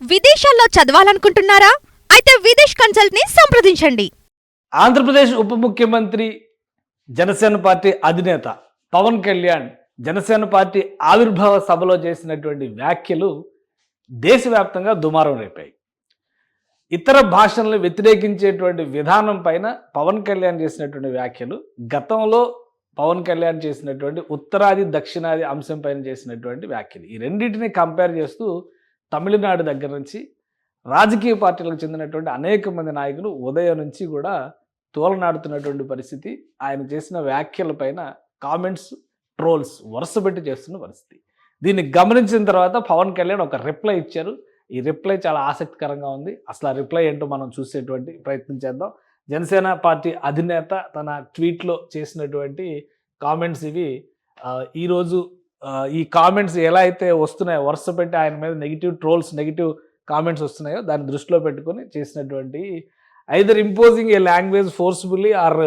విదేశాల్లో చదవాలనుకుంటున్నారా? అయితే విదేశ్ కన్సల్ట్ ని సంప్రదించండి. ఆంధ్రప్రదేశ్ ఉప ముఖ్యమంత్రి జనసేన పార్టీ అధినేత పవన్ కళ్యాణ్ జనసేన పార్టీ ఆవిర్భావ సభలో చేసినటువంటి వ్యాఖ్యలు దేశవ్యాప్తంగా దుమారం రేపాయి. ఇతర భాషలను వ్యతిరేకించేటువంటి విధానం పైన పవన్ కళ్యాణ్ చేసినటువంటి వ్యాఖ్యలు గతంలో పవన్ కళ్యాణ్ చేసినటువంటి ఉత్తరాది దక్షిణాది అంశం పైన చేసినటువంటి వ్యాఖ్యలు ఈ రెండింటిని కంపేర్ చేస్తూ తమిళనాడు దగ్గర నుంచి రాజకీయ పార్టీలకు చెందినటువంటి అనేక మంది నాయకులు ఉదయం నుంచి కూడా తోలనాడుతున్నటువంటి పరిస్థితి. ఆయన చేసిన వ్యాఖ్యలపైన కామెంట్స్, ట్రోల్స్ వరుసపెట్టి చేస్తున్న పరిస్థితి. దీన్ని గమనించిన తర్వాత పవన్ కళ్యాణ్ ఒక రిప్లై ఇచ్చారు. ఈ రిప్లై చాలా ఆసక్తికరంగా ఉంది. అసలు ఆ రిప్లై ఏంటో మనం చూసేటువంటి ప్రయత్నం చేద్దాం. జనసేన పార్టీ అధినేత తన ట్వీట్లో చేసినటువంటి కామెంట్స్ ఇవి. ఈరోజు ఈ కామెంట్స్ ఎలా అయితే వస్తున్నాయో వరుసపెట్టి ఆయన మీద నెగిటివ్ ట్రోల్స్, నెగిటివ్ కామెంట్స్ వస్తున్నాయో దాన్ని దృష్టిలో పెట్టుకొని చేసినటువంటి either imposing a language forcefully or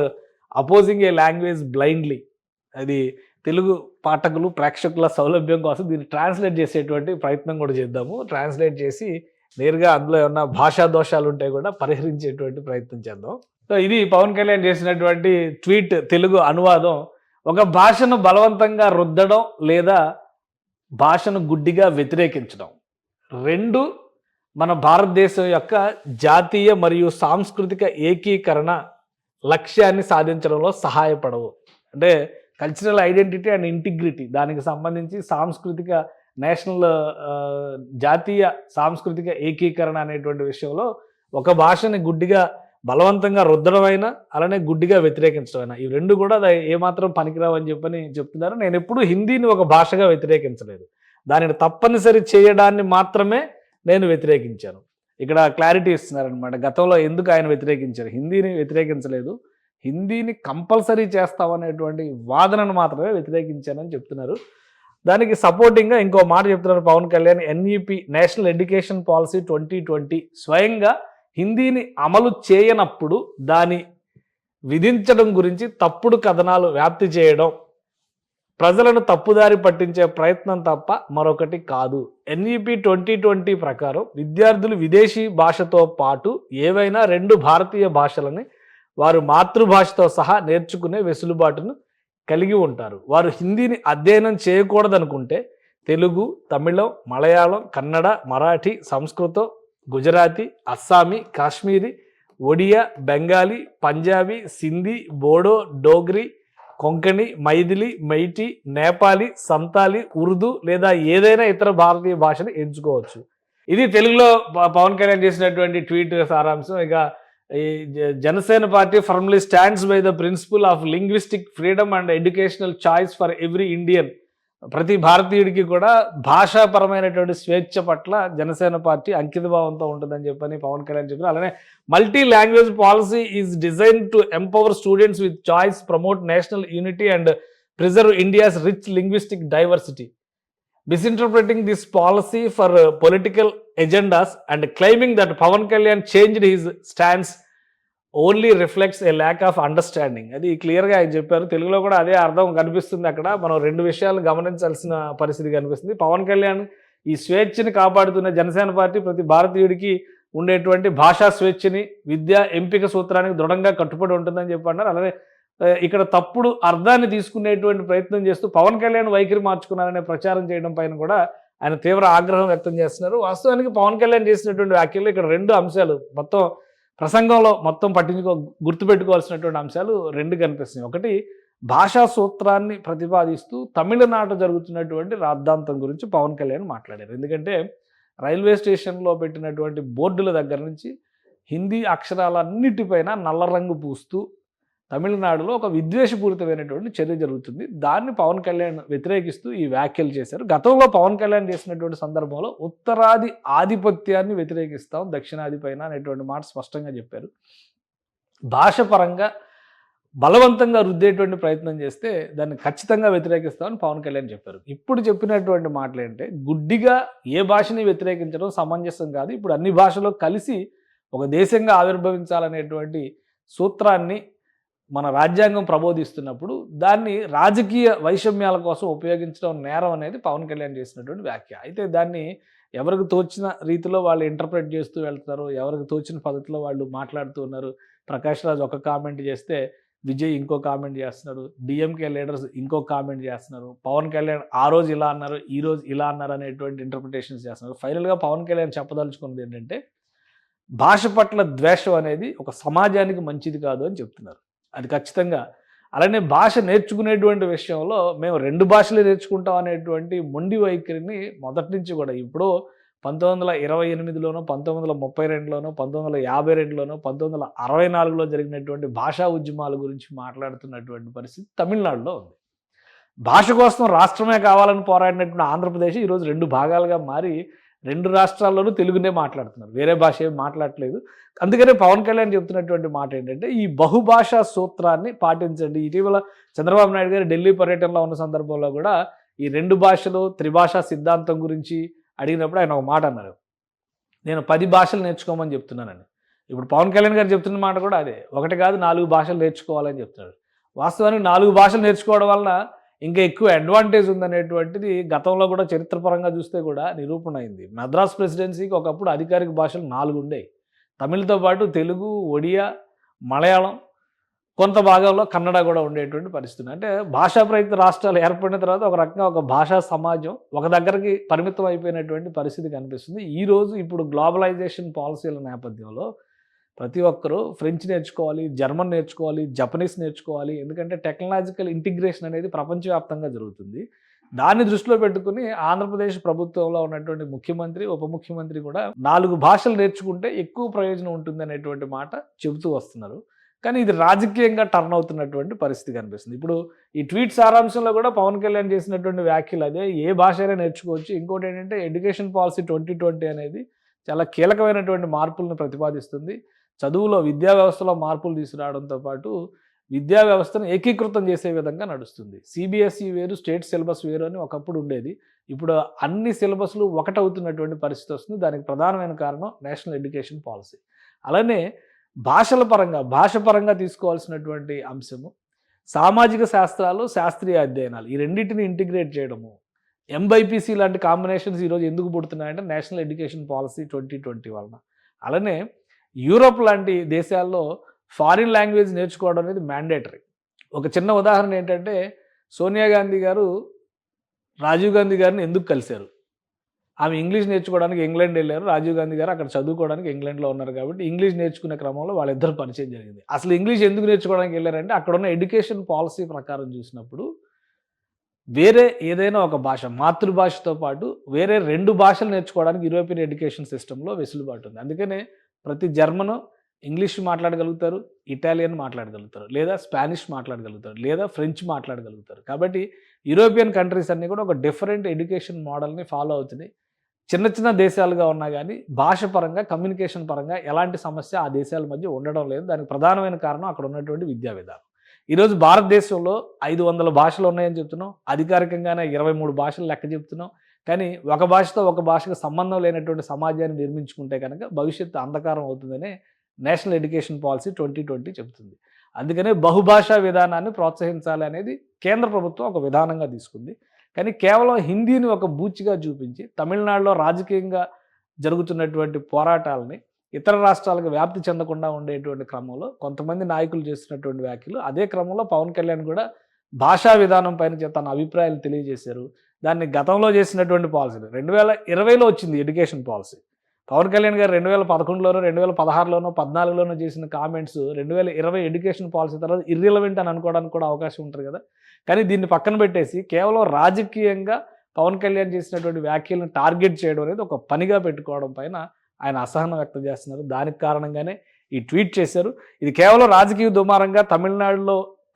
opposing a language blindly. అది తెలుగు పాఠకులు, ప్రేక్షకుల సౌలభ్యం కోసం దీన్ని ట్రాన్స్లేట్ చేసేటువంటి ప్రయత్నం కూడా చేద్దాము. ట్రాన్స్లేట్ చేసి నేరుగా అందులో ఏమన్నా భాషా దోషాలు ఉంటే కూడా పరిహరించేటువంటి ప్రయత్నం చేద్దాం. సో ఇది పవన్ కళ్యాణ్ చేసినటువంటి ట్వీట్ తెలుగు అనువాదం. ఒక భాషను బలవంతంగా రుద్దడం లేదా భాషను గుడ్డిగా వ్యతిరేకించడం రెండు మన భారతదేశం యొక్క జాతీయ మరియు సాంస్కృతిక ఏకీకరణ లక్ష్యాన్ని సాధించడంలో సహాయపడవు. అంటే కల్చరల్ ఐడెంటిటీ అండ్ ఇంటిగ్రిటీ, దానికి సంబంధించి సాంస్కృతిక నేషనల్ జాతీయ సాంస్కృతిక ఏకీకరణ అనేటువంటి విషయంలో ఒక భాషని గుడ్డిగా బలవంతంగా రుద్దడం అయినా అలానే గుడ్డిగా వ్యతిరేకించడం అయినా ఈ రెండు కూడా ఏమాత్రం పనికిరావు అని చెప్తున్నారు. నేను ఎప్పుడూ హిందీని ఒక భాషగా వ్యతిరేకించలేదు, దానిని తప్పనిసరి చేయడాన్ని మాత్రమే నేను వ్యతిరేకించాను. ఇక్కడ క్లారిటీ ఇస్తున్నారనమాట. గతంలో ఎందుకు ఆయన వ్యతిరేకించారు, హిందీని వ్యతిరేకించలేదు, హిందీని కంపల్సరీ చేస్తామనేటువంటి వాదనను మాత్రమే వ్యతిరేకించానని చెప్తున్నారు. దానికి సపోర్టింగ్గా ఇంకో మాట చెప్తున్నారు Pawan Kalyan. NEP national education policy 2020 స్వయంగా హిందీని అమలు చేయనప్పుడు దాని విధించడం గురించి తప్పుడు కథనాలు వ్యాప్తి చేయడం ప్రజలను తప్పుదారి పట్టించే ప్రయత్నం తప్ప మరొకటి కాదు. ఎన్ఈపి 2020 ప్రకారం విద్యార్థులు విదేశీ భాషతో పాటు ఏవైనా రెండు భారతీయ భాషలని వారు మాతృభాషతో సహా నేర్చుకునే వెసులుబాటును కలిగి ఉంటారు. వారు హిందీని అధ్యయనం చేయకూడదనుకుంటే తెలుగు, తమిళం, మలయాళం, కన్నడ, మరాఠీ, సంస్కృతం, గుజరాతీ, అస్సామీ, కాశ్మీరీ, ఒడియా, బెంగాలీ, పంజాబీ, సింధీ, బోడో, డోగ్రీ, కొంకణి, మైథిలి, మైటీ, నేపాలీ, సంతాలి, ఉర్దూ లేదా ఏదైనా ఇతర భారతీయ భాషను ఎంచుకోవచ్చు. ఇది తెలుగులో పవన్ కళ్యాణ్ చేసినటువంటి ట్వీట్ సారాంశం. ఇక ఈ Janasena party firmly stands by the principle of linguistic freedom and educational choice for every Indian. ప్రతి భారతీయుడికి కూడా భాషాపరమైనటువంటి స్వేచ్ఛ పట్ల జనసేన పార్టీ అంకితభావంతో ఉంటుందని చెప్పని పవన్ కళ్యాణ్ చెప్పారు. అలానే multi language policy is design to empower students with choice, promote national unity and preserve India's rich linguistic diversity. Misinterpreting this policy for political agendas and claiming that Pawan Kalyan changed his stance only reflects a lack of understanding. అది క్లియర్గా ఆయన చెప్పారు. తెలుగులో కూడా అదే అర్థం కనిపిస్తుంది. అక్కడ మనం రెండు విషయాలు గమనించాల్సిన పరిస్థితి కనిపిస్తుంది. పవన్ కళ్యాణ్ ఈ స్వేచ్ఛని కాపాడుతున్న జనసేన పార్టీ ప్రతి భారతీయుడికి ఉండేటువంటి భాషా స్వేచ్ఛని, విద్యా ఎంపిక సూత్రానికి దృఢంగా కట్టుబడి ఉంటుందని చెప్పి అన్నారు. అలానే ఇక్కడ తప్పుడు అర్థాన్ని తీసుకునేటువంటి ప్రయత్నం చేస్తూ పవన్ కళ్యాణ్ వైఖరి మార్చుకున్నారనే ప్రచారం చేయడం పైన కూడా ఆయన తీవ్ర ఆగ్రహం వ్యక్తం చేస్తున్నారు. వాస్తవానికి పవన్ కళ్యాణ్ చేసినటువంటి వ్యాఖ్యలు ఇక్కడ రెండు అంశాలు మొత్తం ప్రసంగంలో మొత్తం గుర్తుపెట్టుకోవాల్సినటువంటి అంశాలు రెండు కనిపిస్తున్నాయి. ఒకటి, భాషా సూత్రాన్ని ప్రతిపాదిస్తూ తమిళనాడు జరుగుతున్నటువంటి రాద్ధాంతం గురించి పవన్ కళ్యాణ్ మాట్లాడారు. ఎందుకంటే రైల్వే స్టేషన్లో పెట్టినటువంటి బోర్డుల దగ్గర నుంచి హిందీ అక్షరాలన్నిటిపైన నల్ల రంగు పూస్తూ తమిళనాడులో ఒక విద్వేషపూరితమైనటువంటి చర్య జరుగుతుంది. దాన్ని పవన్ కళ్యాణ్ వ్యతిరేకిస్తూ ఈ వ్యాఖ్యలు చేశారు. గతంలో పవన్ కళ్యాణ్ చేసినటువంటి సందర్భంలో ఉత్తరాది ఆధిపత్యాన్ని వ్యతిరేకిస్తాం దక్షిణాది పైన అనేటువంటి మాట స్పష్టంగా చెప్పారు. భాష పరంగా బలవంతంగా రుద్దేటువంటి ప్రయత్నం చేస్తే దాన్ని ఖచ్చితంగా వ్యతిరేకిస్తామని పవన్ కళ్యాణ్ చెప్పారు. ఇప్పుడు చెప్పినటువంటి మాటలు ఏంటంటే గుడ్డిగా ఏ భాషని వ్యతిరేకించడం సమంజసం కాదు. ఇప్పుడు అన్ని భాషలు కలిసి ఒక దేశంగా ఆవిర్భవించాలనేటువంటి సూత్రాన్ని మన రాజ్యాంగం ప్రబోధిస్తున్నప్పుడు దాన్ని రాజకీయ వైషమ్యాల కోసం ఉపయోగించడం నేరం అనేది పవన్ కళ్యాణ్ చేసినటువంటి వ్యాఖ్య. అయితే దాన్ని ఎవరికి తోచిన రీతిలో వాళ్ళు ఇంటర్ప్రెట్ చేస్తూ వెళ్తున్నారు, ఎవరికి తోచిన పద్ధతిలో వాళ్ళు మాట్లాడుతూ ఉన్నారు. ప్రకాష్ రాజ్ ఒక కామెంట్ చేస్తే విజయ్ ఇంకో కామెంట్ చేస్తున్నారు, డిఎంకే లీడర్స్ ఇంకో కామెంట్ చేస్తున్నారు, పవన్ కళ్యాణ్ ఆ రోజు ఇలా అన్నారు, ఈ రోజు ఇలా అన్నారు అనేటువంటి ఇంటర్ప్రిటేషన్స్ చేస్తున్నారు. ఫైనల్గా పవన్ కళ్యాణ్ చెప్పదలుచుకున్నది ఏంటంటే భాష పట్ల ద్వేషం అనేది ఒక సమాజానికి మంచిది కాదు అని చెప్తున్నారు. అది ఖచ్చితంగా. అలానే భాష నేర్చుకునేటువంటి విషయంలో మేము 2 భాషలు నేర్చుకుంటాం అనేటువంటి మొండి వైఖరిని మొదటి నుంచి కూడా ఇప్పుడు 1928లోనో, 1932లోనో, 1952లోనో, 1964లో జరిగినటువంటి భాషా ఉద్యమాల గురించి మాట్లాడుతున్నటువంటి పరిస్థితి తమిళనాడులో ఉంది. భాష కోసం రాష్ట్రమే కావాలని పోరాడినటువంటి ఆంధ్రప్రదేశ్ ఈరోజు 2 భాగాలుగా మారి 2 రాష్ట్రాల్లోనూ తెలుగునే మాట్లాడుతున్నారు, వేరే భాష ఏం మాట్లాడట్లేదు. అందుకనే పవన్ కళ్యాణ్ చెప్తున్నటువంటి మాట ఏంటంటే ఈ బహుభాషా సూత్రాన్ని పాటించండి. ఇటీవల చంద్రబాబు నాయుడు గారు ఢిల్లీ పర్యటనలో ఉన్న సందర్భంలో కూడా ఈ 2 భాషలు త్రిభాషా సిద్ధాంతం గురించి అడిగినప్పుడు ఆయన ఒక మాట అన్నారు, నేను 10 భాషలు నేర్చుకోమని చెప్తున్నానని. ఇప్పుడు పవన్ కళ్యాణ్ గారు చెప్తున్న మాట కూడా అదే, 1 కాదు 4 భాషలు నేర్చుకోవాలని చెప్తున్నాడు. వాస్తవానికి 4 భాషలు నేర్చుకోవడం వలన ఇంకా ఎక్కువ అడ్వాంటేజ్ ఉందనేటువంటిది గతంలో కూడా చరిత్రపరంగా చూస్తే కూడా నిరూపణ అయింది. మద్రాస్ ప్రెసిడెన్సీకి ఒకప్పుడు అధికారిక భాషలు 4 ఉండేవి. తమిళ్తో పాటు తెలుగు, ఒడియా, మలయాళం, కొంత భాగంలో కన్నడ కూడా ఉండేటువంటి పరిస్థితి. అంటే భాషా ప్రయుక్త రాష్ట్రాలు ఏర్పడిన తర్వాత ఒక రకంగా ఒక భాషా సమాజం ఒక దగ్గరికి పరిమితం అయిపోయినటువంటి పరిస్థితి కనిపిస్తుంది. ఈరోజు ఇప్పుడు గ్లోబలైజేషన్ పాలసీల నేపథ్యంలో ప్రతి ఒక్కరూ ఫ్రెంచ్ నేర్చుకోవాలి, జర్మన్ నేర్చుకోవాలి, జపనీస్ నేర్చుకోవాలి. ఎందుకంటే టెక్నాలజికల్ ఇంటిగ్రేషన్ అనేది ప్రపంచవ్యాప్తంగా జరుగుతుంది. దాన్ని దృష్టిలో పెట్టుకుని ఆంధ్రప్రదేశ్ ప్రభుత్వంలో ఉన్నటువంటి ముఖ్యమంత్రి, ఉప ముఖ్యమంత్రి కూడా 4 భాషలు నేర్చుకుంటే ఎక్కువ ప్రయోజనం ఉంటుంది అనేటువంటి మాట చెబుతూ వస్తున్నారు. కానీ ఇది రాజకీయంగా టర్న్ అవుతున్నటువంటి పరిస్థితి కనిపిస్తుంది. ఇప్పుడు ఈ ట్వీట్ సారాంశంలో కూడా పవన్ కళ్యాణ్ చేసినటువంటి వ్యాఖ్యలు అదే, ఏ భాష అయినా నేర్చుకోవచ్చు. ఇంకోటి ఏంటంటే ఎడ్యుకేషన్ పాలసీ 2020 అనేది చాలా కీలకమైనటువంటి మార్పులను ప్రతిపాదిస్తుంది. చదువులో విద్యా వ్యవస్థలో మార్పులు తీసుకురావడంతో పాటు విద్యా వ్యవస్థను ఏకీకృతం చేసే విధంగా నడుస్తుంది. సిబిఎస్ఈ వేరు, స్టేట్ సిలబస్ వేరు అని ఒకప్పుడు ఉండేది. ఇప్పుడు అన్ని సిలబస్లు ఒకటవుతున్నటువంటి పరిస్థితి వస్తుంది. దానికి ప్రధానమైన కారణం నేషనల్ ఎడ్యుకేషన్ పాలసీ. అలానే భాష పరంగా తీసుకోవాల్సినటువంటి అంశము సామాజిక శాస్త్రాలు, శాస్త్రీయ అధ్యయనాలు, ఈ రెండింటిని ఇంటిగ్రేట్ చేయడము. ఎంబైపీసీ లాంటి కాంబినేషన్స్ ఈరోజు ఎందుకు పుడుతున్నాయంటే నేషనల్ ఎడ్యుకేషన్ పాలసీ 2020 వలన. అలానే యూరోప్ లాంటి దేశాల్లో ఫారిన్ లాంగ్వేజ్ నేర్చుకోవడం అనేది మ్యాండేటరీ. ఒక చిన్న ఉదాహరణ ఏంటంటే సోనియా గాంధీ గారు రాజీవ్ గాంధీ గారిని ఎందుకు కలిశారు? ఆమె ఇంగ్లీష్ నేర్చుకోవడానికి ఇంగ్లాండ్ వెళ్ళారు, రాజీవ్ గాంధీ గారు అక్కడ చదువుకోవడానికి ఇంగ్లాండ్లో ఉన్నారు. కాబట్టి ఇంగ్లీష్ నేర్చుకునే క్రమంలో వాళ్ళిద్దరు పరిచయం జరిగింది. అసలు ఇంగ్లీష్ ఎందుకు నేర్చుకోవడానికి వెళ్ళారంటే అక్కడ ఉన్న ఎడ్యుకేషన్ పాలసీ ప్రకారం చూసినప్పుడు వేరే ఏదైనా ఒక భాష, మాతృభాషతో పాటు వేరే 2 భాషలు నేర్చుకోవడానికి యూరోపియన్ ఎడ్యుకేషన్ సిస్టంలో వెసులుబాటు ఉంది. అందుకనే ప్రతి జర్మను ఇంగ్లీష్ మాట్లాడగలుగుతారు, ఇటాలియన్ మాట్లాడగలుగుతారు, లేదా స్పానిష్ మాట్లాడగలుగుతారు, లేదా ఫ్రెంచ్ మాట్లాడగలుగుతారు. కాబట్టి యూరోపియన్ కంట్రీస్ అన్నీ కూడా ఒక డిఫరెంట్ ఎడ్యుకేషన్ మోడల్ని ఫాలో అవుతున్నాయి. చిన్న చిన్న దేశాలుగా ఉన్నా కానీ భాష పరంగా, కమ్యూనికేషన్ పరంగా ఎలాంటి సమస్య ఆ దేశాల మధ్య ఉండడం లేదు. దానికి ప్రధానమైన కారణం అక్కడ ఉన్నటువంటి విద్యా విధానం. ఈరోజు భారతదేశంలో 500 భాషలు ఉన్నాయని చెప్తున్నాం, అధికారికంగానే 23 భాషలు లెక్క చెప్తున్నాం. కానీ ఒక భాషతో ఒక భాషకు సంబంధం లేనటువంటి సమాజాన్ని నిర్మించుకుంటే కనుక భవిష్యత్తు అంధకారం అవుతుందనే నేషనల్ ఎడ్యుకేషన్ పాలసీ 2020 చెబుతుంది. అందుకనే బహుభాషా విధానాన్ని ప్రోత్సహించాలి అనేది కేంద్ర ప్రభుత్వం ఒక విధానంగా తీసుకుంది. కానీ కేవలం హిందీని ఒక బూచిగా చూపించి తమిళనాడులో రాజకీయంగా జరుగుతున్నటువంటి పోరాటాలని ఇతర రాష్ట్రాలకు వ్యాప్తి చెందకుండా ఉండేటువంటి క్రమంలో కొంతమంది నాయకులు చేస్తున్నటువంటి వ్యాఖ్యలు, అదే క్రమంలో పవన్ కళ్యాణ్ కూడా భాషా విధానం పైన తన అభిప్రాయాలు తెలియజేశారు. దాన్ని గతంలో చేసినటువంటి పాలసీలు 2020లో వచ్చింది ఎడ్యుకేషన్ పాలసీ. పవన్ కళ్యాణ్ గారు 2011లోనో, 2016లోనో, 2014లోనో చేసిన కామెంట్స్ 2020 ఎడ్యుకేషన్ పాలసీ తర్వాత ఇర్రిలవెంట్ అని అనుకోవడానికి కూడా అవకాశం ఉంటుంది కదా. కానీ దీన్ని పక్కన పెట్టేసి కేవలం రాజకీయంగా పవన్ కళ్యాణ్ చేసినటువంటి వ్యాఖ్యలను టార్గెట్ చేయడం అనేది ఒక పనిగా పెట్టుకోవడం పైన ఆయన అసహనం వ్యక్తం చేస్తున్నారు. దానికి కారణంగానే ఈ ట్వీట్ చేశారు. ఇది కేవలం రాజకీయ దుమారంగా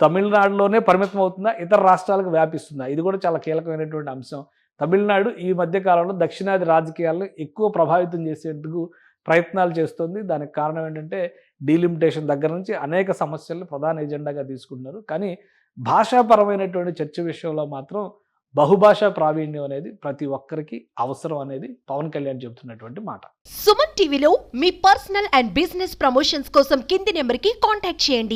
తమిళనాడులోనే పరిమితం అవుతుందా, ఇతర రాష్ట్రాలకు వ్యాపిస్తుందా? ఇది కూడా చాలా కీలకమైనటువంటి అంశం. తమిళనాడు ఈ మధ్య కాలంలో దక్షిణాది రాజకీయాలను ఎక్కువ ప్రభావితం చేసేందుకు ప్రయత్నాలు చేస్తుంది. దానికి కారణం ఏంటంటే డీలిమిటేషన్ దగ్గర నుంచి అనేక సమస్యలను ప్రధాన ఎజెండాగా తీసుకుంటున్నారు. కానీ భాషాపరమైనటువంటి చర్చ విషయంలో మాత్రం బహుభాషా ప్రావీణ్యం అనేది ప్రతి ఒక్కరికి అవసరం అనేది పవన్ కళ్యాణ్ చెబుతున్నటువంటి మాట. సుమన్ టీవీలో మీ పర్సనల్ అండ్ బిజినెస్ ప్రమోషన్స్ కోసం కింది నెంబర్కి కాంటాక్ట్ చేయండి.